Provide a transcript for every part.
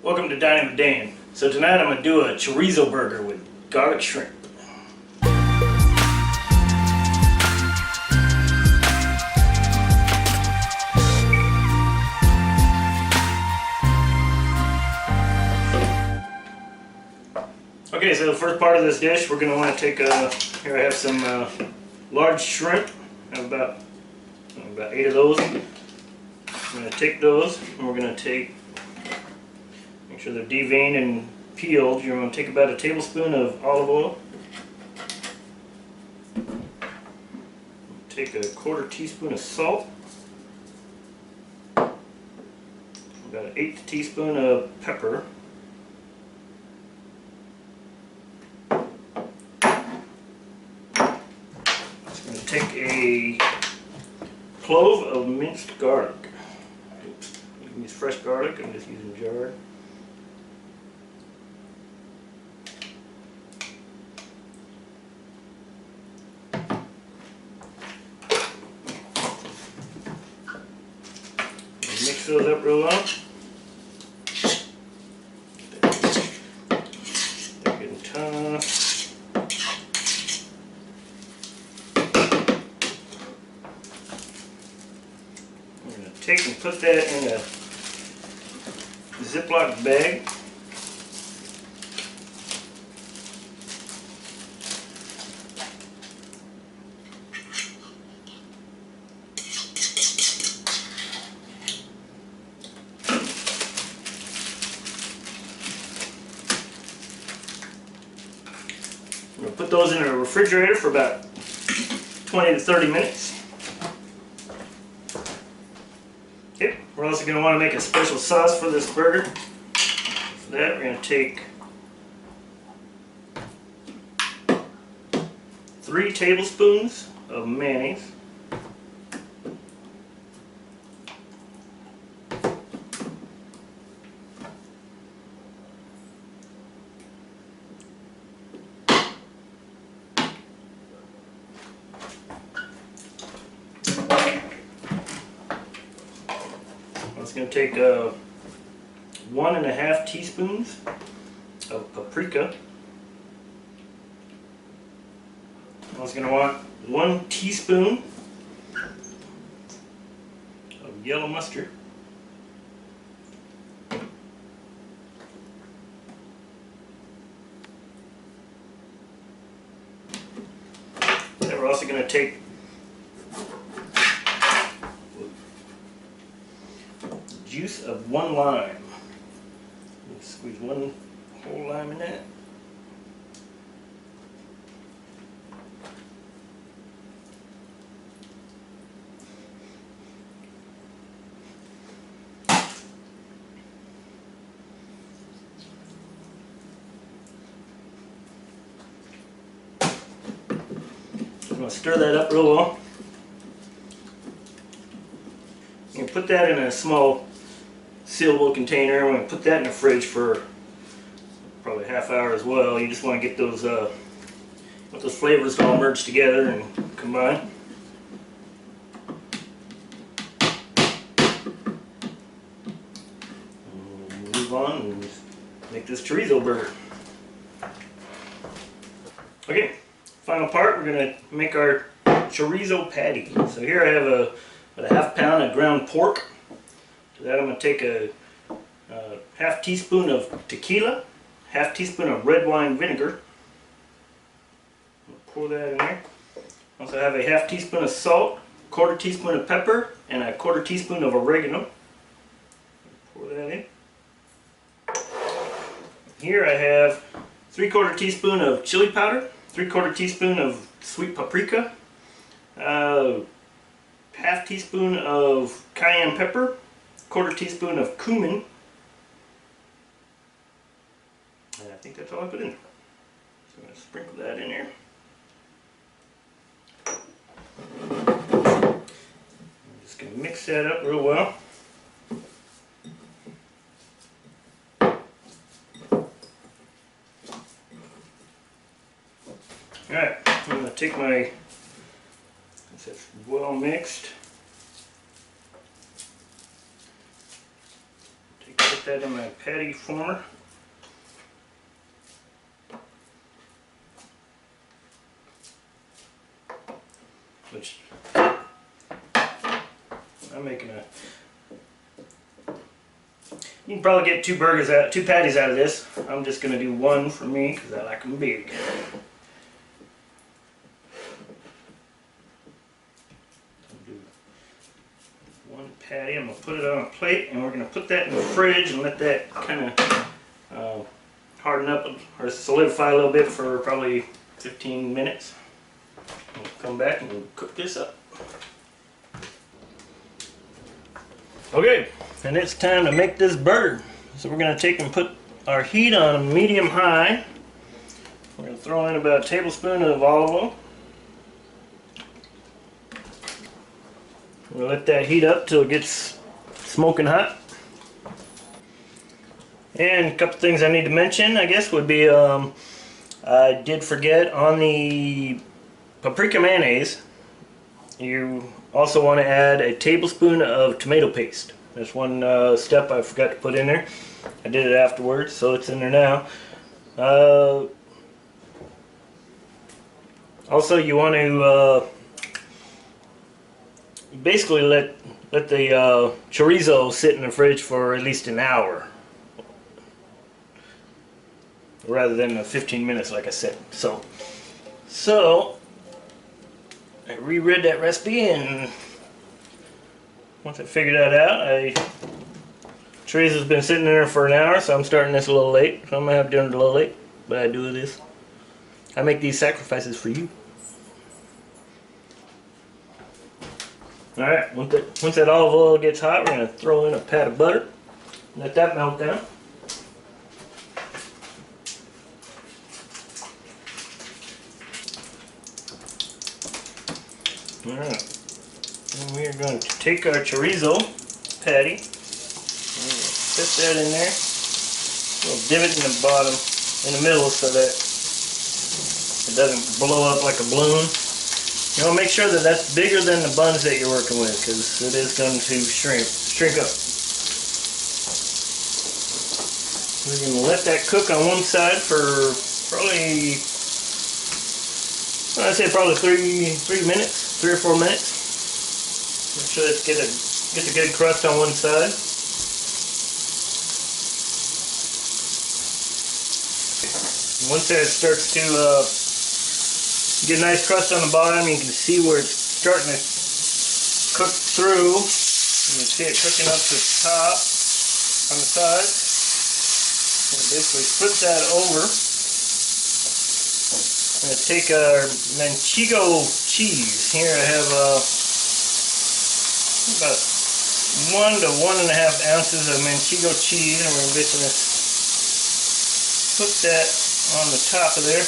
Welcome to Dining with Dan. So tonight I'm going to do a chorizo burger with garlic shrimp. Okay, so the first part of this dish we're going to want to take here I have some large shrimp. I have about 8 of those. I'm going to take those and we're going to make sure they're deveined and peeled. You're going to take about a tablespoon of olive oil. Take a 1/4 teaspoon of salt. About an 1/8 teaspoon of pepper. I'm going to take a clove of minced garlic. You can use fresh garlic, I'm just using jarred. Mix those up real well. They're getting tough. We're going to take and put that in a Ziploc bag. I'm going to put those in a refrigerator for about 20 to 30 minutes. Okay, we're also going to want to make a special sauce for this burger. For that, we're going to take 3 tablespoons of mayonnaise. It's going to take 1½ teaspoons of paprika. I'm also going to want 1 teaspoon of yellow mustard. Then we're also going to take juice of 1 lime. Squeeze 1 whole lime in that. I'm going to stir that up real well. I'm going to put that in a small sealable container. I'm going to put that in the fridge for probably a ½ hour as well. You just want to get those let those flavors all merge together and combine. And we'll move on and make this chorizo burger. Okay, final part, we're going to make our chorizo patty. So here I have about a ½ pound of ground pork. To that I'm going to take a ½ teaspoon of tequila, ½ teaspoon of red wine vinegar. Pour that in there. Also have a ½ teaspoon of salt, 1/4 teaspoon of pepper, and a 1/4 teaspoon of oregano. Pour that in. Here I have 3/4 teaspoon of chili powder, 3/4 teaspoon of sweet paprika, ½ teaspoon of cayenne pepper, 1/4 teaspoon of cumin, and I think that's all I put in there. So I'm going to sprinkle that in there. I'm just going to mix that up real well. Alright, I'm going to take my, once that's well mixed, take that in my patty former. Which I'm making a. You can probably get two patties out of this. I'm just gonna do one for me because I like them big. One patty. I'm gonna put it on a plate, and we're gonna put that in the fridge and let that kind of harden up or solidify a little bit for probably 15 minutes. We'll come back and we'll cook this up. Okay, and it's time to make this burger. So we're gonna take and put our heat on medium high. We're gonna throw in about a tablespoon of olive oil. We'll let that heat up till it gets smoking hot. And a couple things I need to mention, I guess, would be I did forget on the paprika mayonnaise, you also want to add a tablespoon of tomato paste. There's one step I forgot to put in there. I did it afterwards, so it's in there now. Also, you want to basically let the chorizo sit in the fridge for at least an hour, rather than 15 minutes, like I said. So I reread that recipe, and once I figured that out, chorizo's been sitting there for an hour, so I'm starting this a little late. So I'm gonna have dinner a little late, but I do this. I make these sacrifices for you. All right, once that olive oil gets hot, we're gonna throw in a pat of butter. Let that melt down. Alright, and we are going to take our chorizo patty, and we're going to set that in there, a little divot in the bottom, in the middle, so that it doesn't blow up like a balloon. You want to make sure that that's bigger than the buns that you're working with, because it is going to shrink up. We're going to let that cook on one side for probably, I'd say probably 3 minutes. 3 or 4 minutes. Make sure that gets a good crust on one side. And once that starts to get a nice crust on the bottom, you can see where it's starting to cook through. You can see it cooking up to the top on the sides. And basically flip that over. I'm going to take our Manchego cheese. Here I have about 1 to 1.5 ounces of Manchego cheese, and we're just going to put that on the top of there.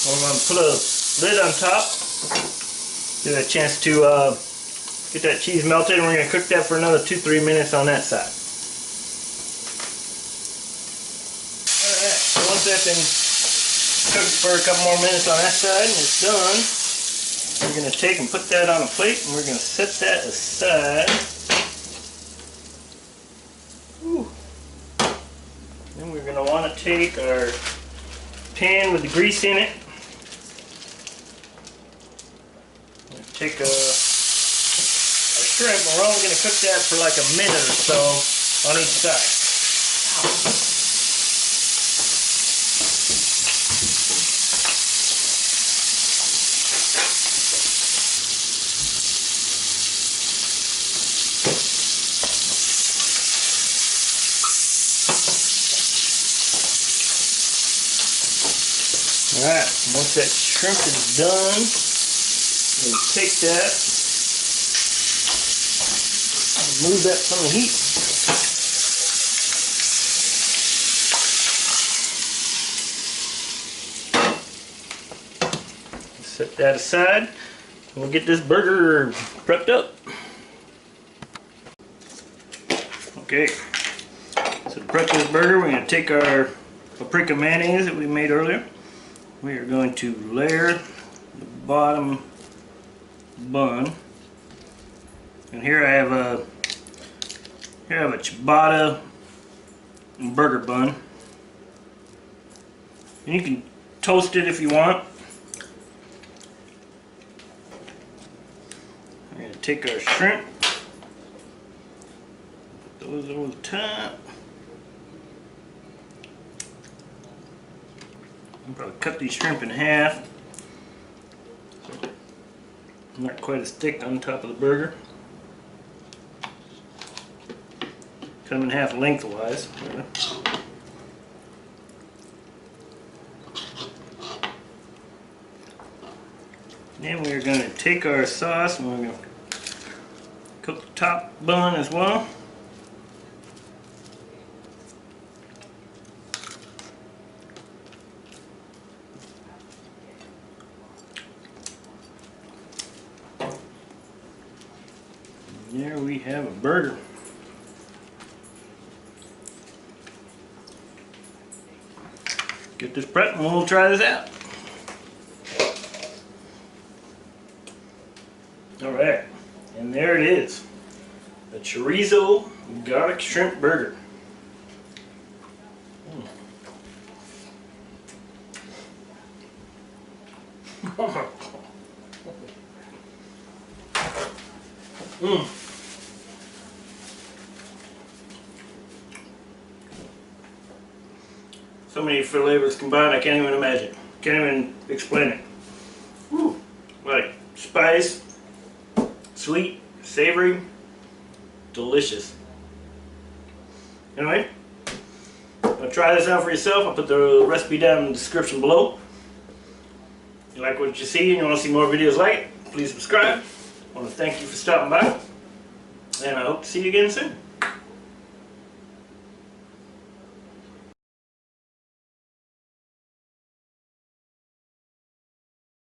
I'm going to put a lid on top, give it a chance to get that cheese melted, and we're going to cook that for another 2-3 minutes on that side. Once that's been cooked for a couple more minutes on that side and it's done, we're going to take and put that on a plate, and we're going to set that aside. Ooh. Then we're going to want to take our pan with the grease in it. Take our shrimp, and we're only going to cook that for like a minute or so on each side. Alright, once that shrimp is done, we'll take that and move that from the heat. Set that aside, and we'll get this burger prepped up. Okay, so to prep this burger, we're going to take our paprika mayonnaise that we made earlier. We are going to layer the bottom bun. And here I have a ciabatta burger bun. And you can toast it if you want. We're going to take our shrimp, put those over the top. I'll probably cut these shrimp in half, so not quite as thick on top of the burger. Cut them in half lengthwise. Then we're going to take our sauce and we're going to cook the top bun as well. And there we have a burger. Get this prepped and we'll try this out. Alright, and there it is. The chorizo garlic shrimp burger. So many flavors combined, I can't even imagine. Can't even explain it. Woo. Like spice, sweet, savory, delicious. Anyway, try this out for yourself. I'll put the recipe down in the description below. If you like what you see and you want to see more videos like it, please subscribe. I want to thank you for stopping by, and I hope to see you again soon.